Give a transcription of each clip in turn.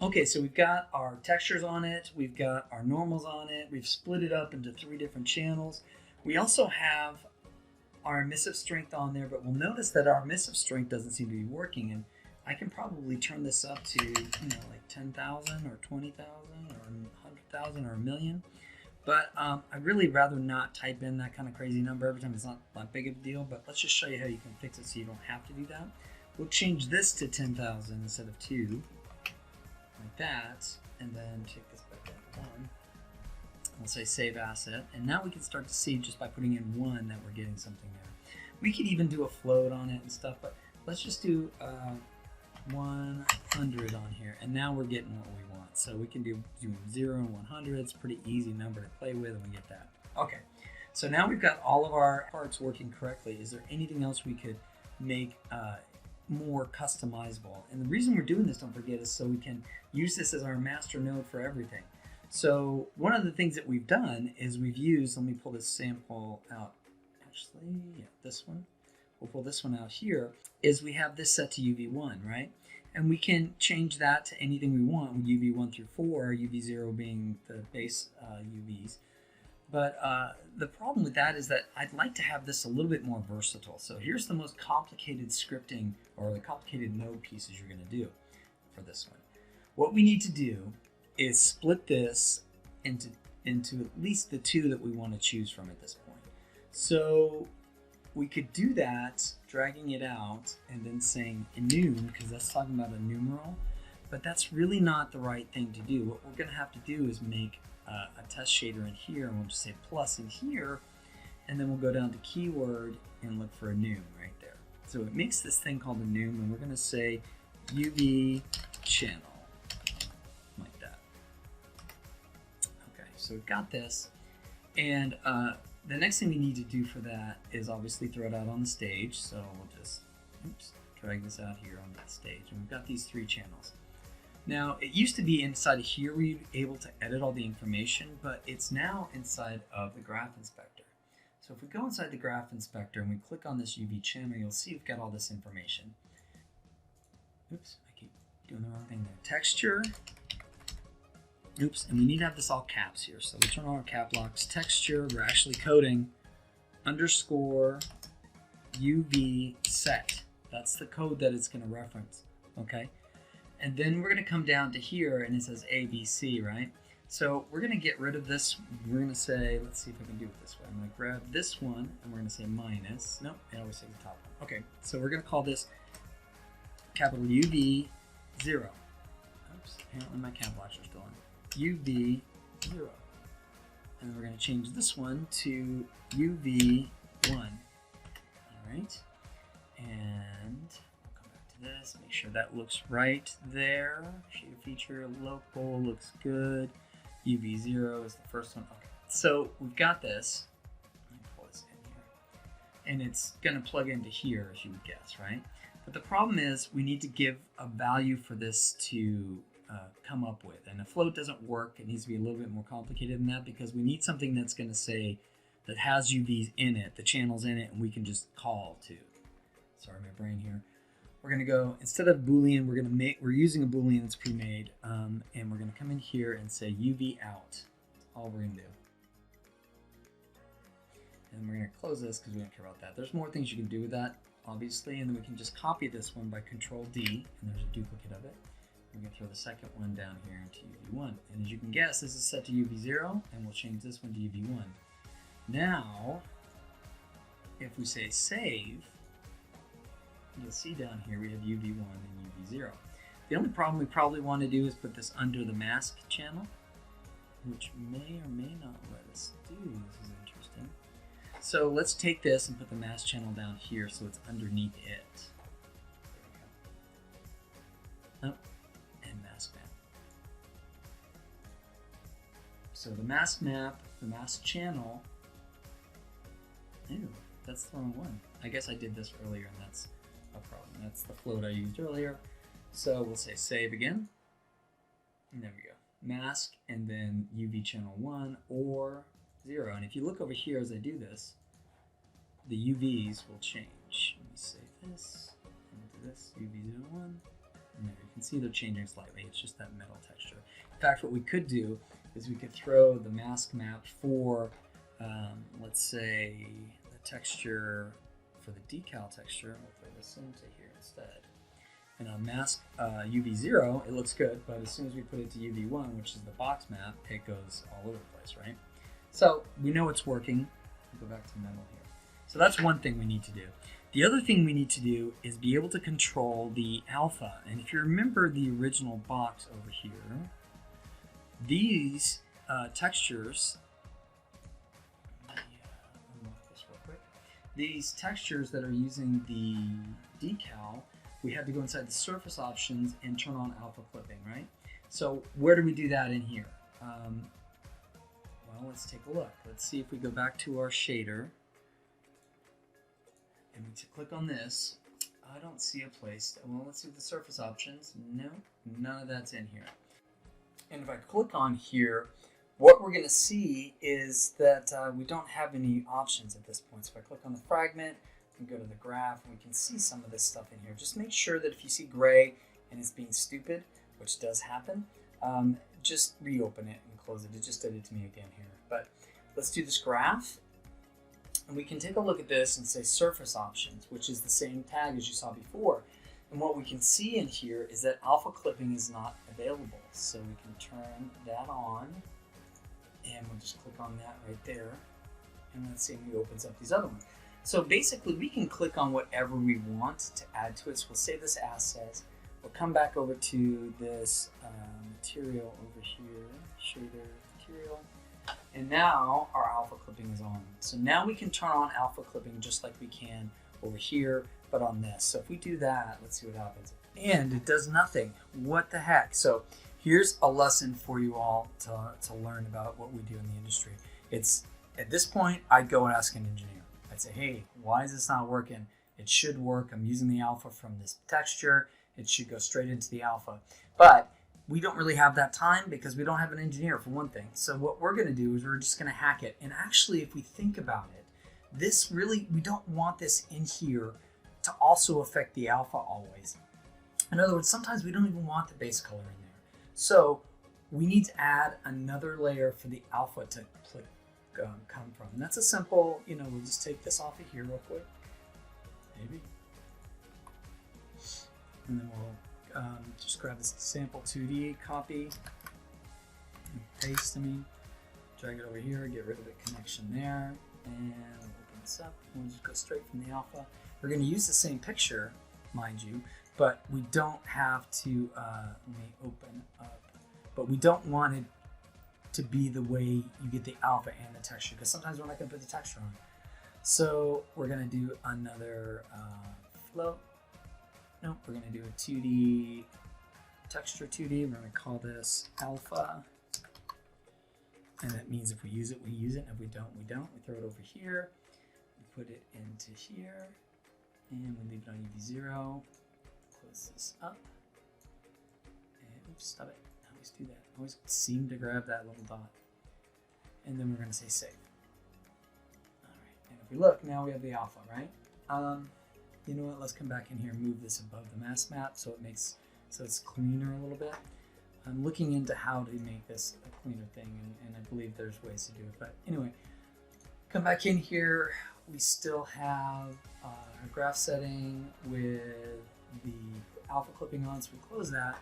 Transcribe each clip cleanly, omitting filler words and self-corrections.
Okay, so we've got our textures on it, we've got our normals on it, we've split it up into 3 different channels. We also have our emissive strength on there, but we'll notice that our emissive strength doesn't seem to be working, and I can probably turn this up to, like 10,000 or 20,000 or 100,000 or a million. But I'd really rather not type in that kind of crazy number every time. It's not that big of a deal, but let's just show you how you can fix it so you don't have to do that. We'll change this to 10,000 instead of 2, like that, and then take this back down to 1. We'll say save asset, and now we can start to see just by putting in 1 that we're getting something there. We could even do a float on it and stuff, but let's just do 100 on here, and now we're getting what we want. So we can do 0 and 100. It's a pretty easy number to play with, and we get that. Okay, so now we've got all of our parts working correctly. Is there anything else we could make more customizable? And the reason we're doing this, don't forget, is so we can use this as our master node for everything. So one of the things that we've done is we've used, let me pull this sample out, actually, yeah, this one. We'll pull this one out here, is we have this set to UV1, right? And we can change that to anything we want with UV1 through 4, UV0 being the base UVs. But the problem with that is that I'd like to have this a little bit more versatile. So here's the most complicated scripting or the complicated node pieces you're going to do for this one. What we need to do is split this into at least the 2 that we want to choose from at this point. So we could do that, dragging it out and then saying enum, because that's talking about a numeral, but that's really not the right thing to do. What we're going to have to do is make a test shader in here, and we'll just say plus in here, and then we'll go down to keyword and look for enum right there. So it makes this thing called enum, and we're going to say UV channel, like that. Okay, so we've got this, and the next thing we need to do for that is obviously throw it out on the stage. So we'll just drag this out here on that stage, and we've got these 3 channels. Now, it used to be inside of here where you'd be able to edit all the information, but it's now inside of the graph inspector. So if we go inside the graph inspector and we click on this UV channel, you'll see we've got all this information. Oops, I keep doing the wrong thing there. Texture. Oops, and we need to have this all caps here. So we turn on our cap locks. Texture, we're actually coding underscore UV set. That's the code that it's going to reference, okay? And then we're going to come down to here, and it says ABC, right? So we're going to get rid of this. We're going to say, let's see if I can do it this way. I'm going to grab this one, and we're going to say minus. Nope, it always takes the top one. Okay, so we're going to call this capital UV 0. Oops, apparently my cap locks are still on. UV 0. And we're going to change this one to UV 1. All right. And we'll come back to this, make sure that looks right there. Shader feature, local looks good. UV 0 is the first one. Okay. So we've got this. Let me pull this in here. And it's going to plug into here, as you would guess, right? But the problem is we need to give a value for this to come up with, and a float doesn't work. It needs to be a little bit more complicated than that, because we need something that's going to say that has UVs in it, the channels in it, and we can just call to. Sorry, my brain here. We're going to go, instead of Boolean, we're using a Boolean that's pre-made, and we're going to come in here and say UV out. That's all we're going to do. And we're going to close this because we don't care about that. There's more things you can do with that, obviously, and then we can just copy this one by Control D, and there's a duplicate of it. We're going to throw the second one down here into UV1. And as you can guess, this is set to UV0, and we'll change this one to UV1. Now, if we say save, you'll see down here we have UV1 and UV0. The only problem we probably want to do is put this under the mask channel, which may or may not let us do. This is interesting. So let's take this and put the mask channel down here so it's underneath it. There we go. Oh. And mask map. So the mask map, the mask channel. Ew, that's the wrong one. I guess I did this earlier, and that's a problem. That's the float I used earlier. So we'll say save again. And there we go. Mask and then UV channel 1 or 0. And if you look over here as I do this, the UVs will change. Let me save this. And we'll do this. UV01. And there you can see they're changing slightly. It's just that metal texture. In fact, what we could do is we could throw the mask map for, let's say, the texture for the decal texture. We'll throw this into here instead. And on mask UV0, it looks good, but as soon as we put it to UV1, which is the box map, it goes all over the place, right? So we know it's working. We'll go back to metal here. So that's one thing we need to do. The other thing we need to do is be able to control the alpha. And if you remember the original box over here, these textures, these textures that are using the decal, we had to go inside the surface options and turn on alpha clipping, right? So where do we do that in here? Well, let's take a look. Let's see if we go back to our shader and we click on this. I don't see a place. Well, let's see the surface options. No, none of that's in here. And if I click on here, what we're going to see is that we don't have any options at this point. So if I click on the fragment and go to the graph, we can see some of this stuff in here. Just make sure that if you see gray and it's being stupid, which does happen, just reopen it and close it. It just did it to me again here. But let's do this graph. And we can take a look at this and say surface options, which is the same tag as you saw before. And what we can see in here is that alpha clipping is not available. So we can turn that on. And we'll just click on that right there. And let's see if it opens up these other ones. So basically we can click on whatever we want to add to it. So we'll save this as. We'll come back over to this material over here, shader material. And now our alpha clipping is on. So now we can turn on alpha clipping just like we can over here, but on this. So if we do that, let's see what happens. And it does nothing. What the heck? So here's a lesson for you all to learn about what we do in the industry. It's at this point, I'd go and ask an engineer. I'd say, hey, why is this not working? It should work. I'm using the alpha from this texture. It should go straight into the alpha. But we don't really have that time because we don't have an engineer, for one thing. So what we're going to do is we're just going to hack it. And actually, if we think about it, this really, we don't want this in here to also affect the alpha always. In other words, sometimes we don't even want the base color in there. So we need to add another layer for the alpha to come from. And that's a simple, we'll just take this off of here real quick. Maybe. And then we'll just grab this sample 2D copy and paste drag it over here, get rid of the connection there, and open this up. We'll just go straight from the alpha. We're going to use the same picture, mind you, but we don't have to, let me open up, but we don't want it to be the way you get the alpha and the texture, because sometimes we're not going to put the texture on. So we're going to do another float. Nope, we're going to do a 2D, texture 2D. We're going to call this alpha. And that means if we use it, we use it. If we don't, we don't. We throw it over here. We put it into here. And we leave it on UV0. Close this up. And oops, stop it. I always do that. I always seem to grab that little dot. And then we're going to say save. All right. And if we look, now we have the alpha, right? You know what, let's come back in here and move this above the mask map so it's cleaner a little bit. I'm looking into how to make this a cleaner thing, and I believe there's ways to do it. But anyway, come back in here. We still have our graph setting with the alpha clipping on, so we close that.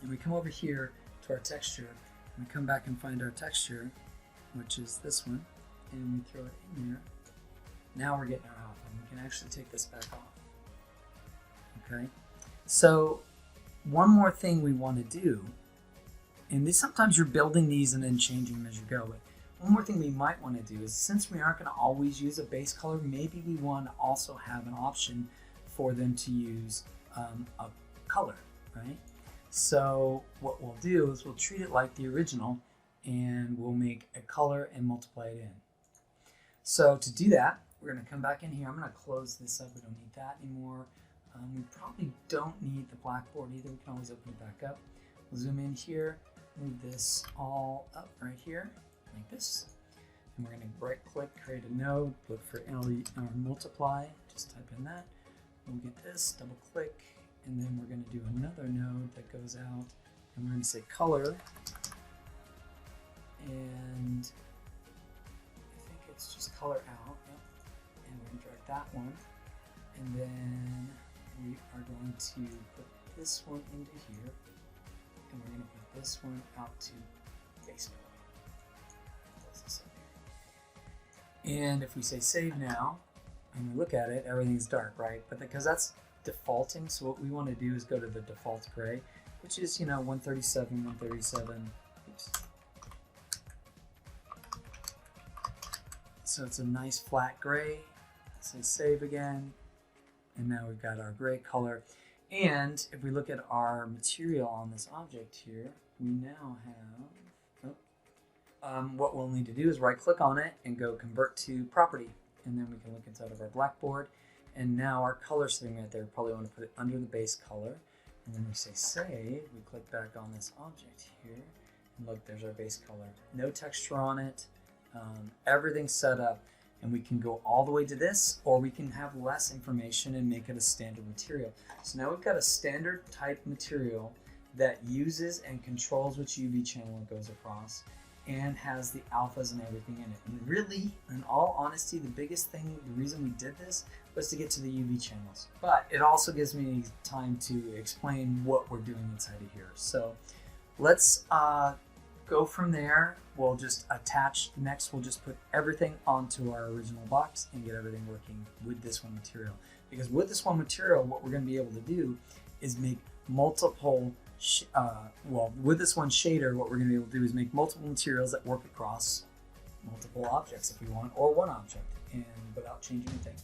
And we come over here to our texture, and we come back and find our texture, which is this one, and we throw it in there. Now we're getting our alpha. We can actually take this back off. Okay, so one more thing we want to do, and sometimes you're building these and then changing them as you go, but one more thing we might want to do is, since we aren't going to always use a base color, maybe we want to also have an option for them to use a color, right? So what we'll do is we'll treat it like the original, and we'll make a color and multiply it in. So to do that, we're going to come back in here. I'm going to close this up. We don't need that anymore. We probably don't need the blackboard either. We can always open it back up. We'll zoom in here, move this all up right here, like this. And we're going to right click, create a node, look for multiply, just type in that. We'll get this, double click, and then we're going to do another node that goes out, and we're going to say color, and I think it's just color out, yep. And we're going to drag that one, and then we are going to put this one into here, and we're going to put this one out to base color. And if we say save now, and we look at it, everything's dark, right? But because that's defaulting, so what we want to do is go to the default gray, which is, 137, 137. Oops. So it's a nice flat gray. Say save again, and now we've got our gray color. And if we look at our material on this object here, we now have, what we'll need to do is right click on it and go convert to property, and then we can look inside of our blackboard, and now our color sitting right there. Probably want to put it under the base color, and then we say save. We click back on this object here, and look, there's our base color. No texture on it. Everything's set up, and we can go all the way to this, or we can have less information and make it a standard material. So now we've got a standard type material that uses and controls which UV channel it goes across, and has the alphas and everything in it. And really, in all honesty, the biggest thing, the reason we did this was to get to the UV channels. But it also gives me time to explain what we're doing inside of here. So let's go from there. We'll just attach, next we'll just put everything onto our original box and get everything working with this one material. Because with this one material, what we're going to be able to do is make multiple with this one shader, what we're going to be able to do is make multiple materials that work across multiple objects if we want, or one object, and without changing anything.